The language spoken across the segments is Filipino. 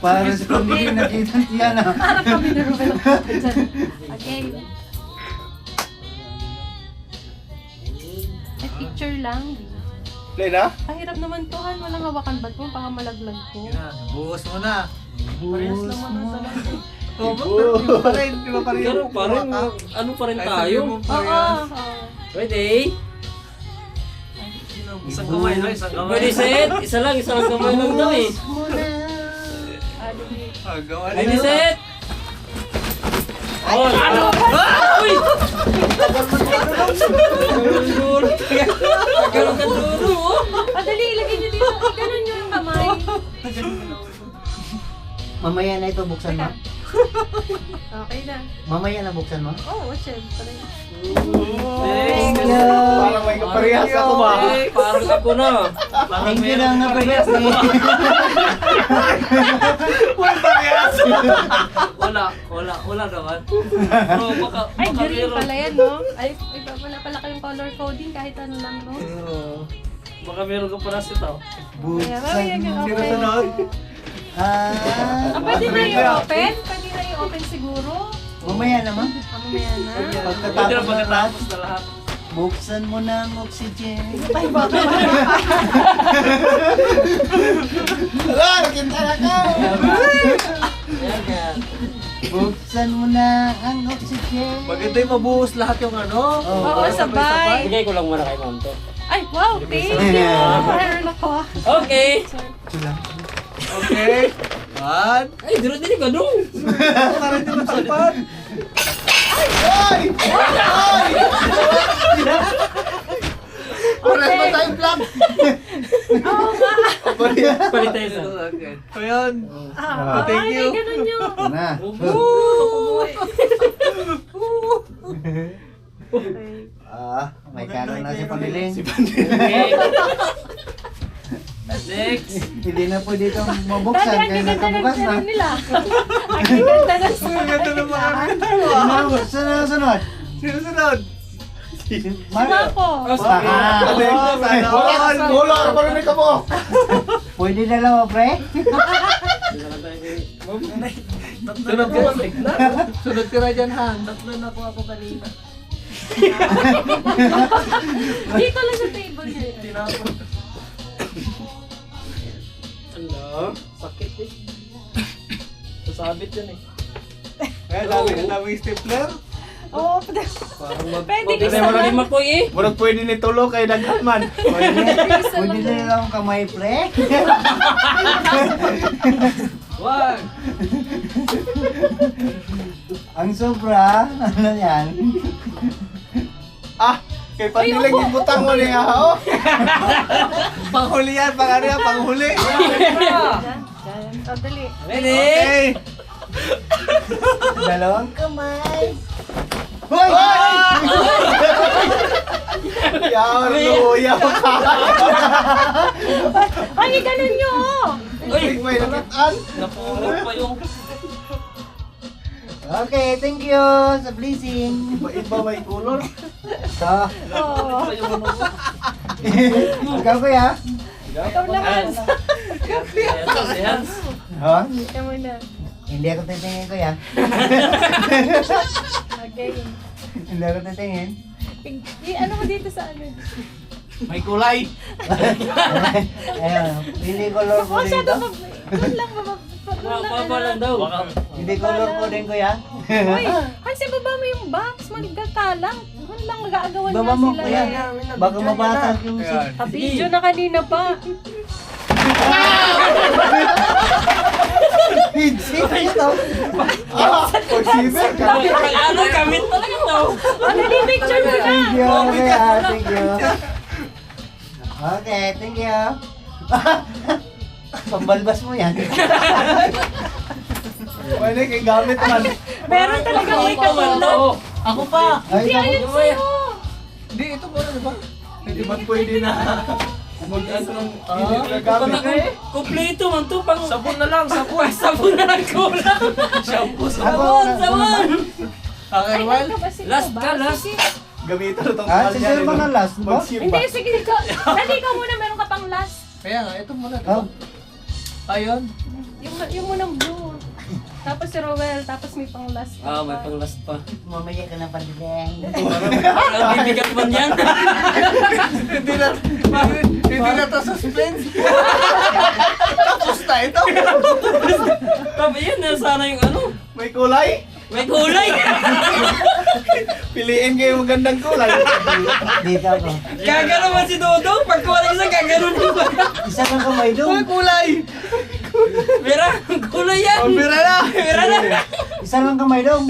Para sa pamilya nakita niya na. Harap kami na Ruben. Okay. Ay, picture lang. Play na? Kahirap naman to, Han. Walang hawakan ba't mo? Baka malaglag ko. Buhos mo na. Parehas naman ang talaga. Oh, di ba pa rin? Di ba pa rin? Pero parang, ano pa rin tayo? Oo. Ready? Isang kamay lang, isang kamay. Pwede set? Isa lang kamay lang daw eh. Muna. Ready set? Oh, ano? Uy! Ganun ka duro, oh. Dali, ilagay niyo dito. Ganun yung kamay. Mamaya na ito buksan mo. Okay na. Mamaya na buksan mo. Oo, syempre. Thank you. Parang may kaparehas ako ba? Eh, parang ako na. Thank you lang na birthday. May parehas! Wala naman. Bro, baka Ay, green meron. pala yan, no? Ay, wala pala kayong color coding kahit ano lang, no? Baka meron ka para sa tao. Kaya, mamaya Buksan mo. yung Sino open. sunod? Pwede na yung open? Pwede na yung open siguro? Mamaya naman. Mamaya na. Pwede na Pagkatapos na lahat, pagkatapos na lahat. buksan mo na ang oxygen. Ay, baka Wala! Nakita na ka! Buksan mo na ang oxygen. Maganda yung mabuhos lahat yung ano. Oo, sabay. Bigay ko lang muna kay Ma'am to. Ay, wow, thank you. Meron ako. Okay. Okay. One. Ay, dito ka dong. Parang di matapad. Ay! Ay! Pares pa tayong vlog. Oo nga. Palit tayo sa. Ayun. Ah, Thank you. Ay, ganun yun. Na. May kanon na si Paniling. Okay. Next. Hindi na po dito mabuksan kaya nakabukas na. nila. Ang ganda ng Ang ganda ng mga Sunod, sunod. Sino sunod? Mako. Bola! Ano pa rin ka mo? Pwede na lang, pre? Sunod ka na. Sunod ka na dyan, Han. Tatlo na po ako kanina. Dito lang sa table niya. Tinapon. Ano? Sakit eh. Sasabit yan eh. Kaya daming stapler. Oo, pwede Kasi gusto marami lang. makoy eh. Murag pwede ni Tulo kay daghan man. Pwede na lang kamay, pre? Wag! Ang sobra, ano yan? Ah! Kay Paniling yung butang mo niya, oh! Panghuli yan, ano yan, panghuli! Oh, dali. Ready? Okay! Dalawang kamay. Hoy! Yaw, luya ka! Ay, ganun nyo. Uy! May nakitaan! Napulot pa yung... Okay, thank you sa blessing. Iba may color. Ah, Oo. pa yung ano ko. ikaw kuya? Ikaw naman. Si Hans. Ha? Ikaw muna. Hindi ako titingin kuya. Okay. Hindi ako titingin. Ano mo dito sa ano? May kulay! Ayun, hindi color ko Masyado dito. doon lang ba? Papa lang daw. Hindi color ko din kuya. Uy, ay sa baba mo yung box. Magkakalang. Doon lang mag-aagawan Baba nga mo sila. kuya. eh. Baka mabasag yung Ayan. Video na kanina pa. Hidsit ito. Ah! Posible! Ano, gamit talaga daw. Ano yung picture mo na? Thank you kuya. Thank you. Okay, thank you. Pambalbas mo yan. Pwede kay gamit man. Meron talaga may Ikaw man daw. Ako pa! Ay, Hindi, ayun sa'yo. Hindi, ito mo na, di ba? Hindi ba pwede na mag-ano ng hindi na gamit? Kompleto man to pang Sabon na lang, sabon! sabon na lang kulang. Shampoo, Sabon, sabon. Okay, Ay, well, nagkabasin Last ba? ka, last. Sige. gamitin na itong Ah, kalya siguro rin, mga no? last, ba? Mag-ship Hindi, ba? sige, ikaw. Dali, ikaw muna. Meron ka pang last. Kaya nga, ito muna. Oh, Ayun. Yung yung munang blue. Tapos si Rowell, tapos may pang last. Ah, may pang last pa. Mamaya ka na pandilang. Ang bibigat man yan. Hindi na to suspense. Tapos na ito. Tapos yun, sana yung ano. May kulay. May kulay. Piliin kayo magandang kulay. Dito ako. Kagano man si Dodong. Pag kuha isa, kagano naman. Isa kang kamay May doon. kulay. Mira, kulay yan. Pambira na. Mira na. Isa lang kamay doon.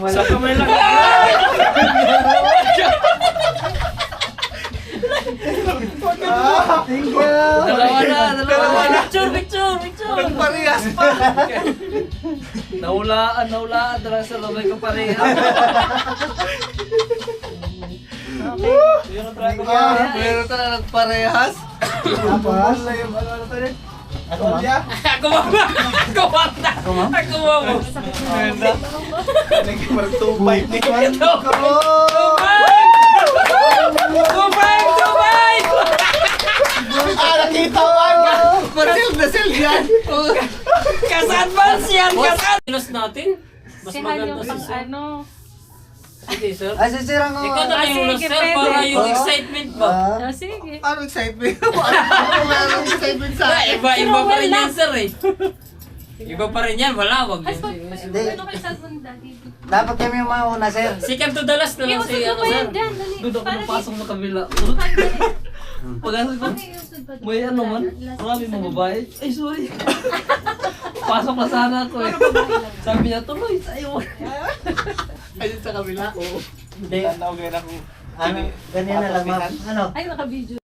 Sa kamay lang. Thank you. Dalawa na. Picture. Nagparehas pa. Naulaan talaga sa lobay ko pareha. Meron ka na nagparehas. Tapos, Wala yung ano to rin. ako ma'am. Olya. Ako mama. Ako mama. Ako mama. Ganda. Nag-2.5 ni Kento. Dubai! Ah, nakita ko ba? Marcel na sel yan. Kas-advance yan! Kas-advance natin. Mas Si Han maganda yung si pang Sir. ano. Sige, Sir. Ay, sisirang ko. Ikaw na lang yung sige, Sir pwede. para yung Ah. excitement ba? Oh, sige. Ano excitement? Ano meron excitement sa akin? Iba pa rin yan, Sir eh. Iba pa rin yan, wala, wag Ay, yan. Hindi. ano kayo sa bunda dito? Dapat kami yung mga una, sir. Second to the last na lang Iusod si ko ano, pa Sir. yan dyan, dali. Doon ako Para napasok sa kabila. dito. Pag-asal ko, Iusod pa doon. may ano man, marami mga babae. Ay, sorry. Pasok na sana ako eh. Sabi niya, tuloy tayo. Ayun sa kabila. Oo. Hindi. Tanaw ganyan ako. Ano, ganyan na lang, ma'am. Ano? Ay, naka-video.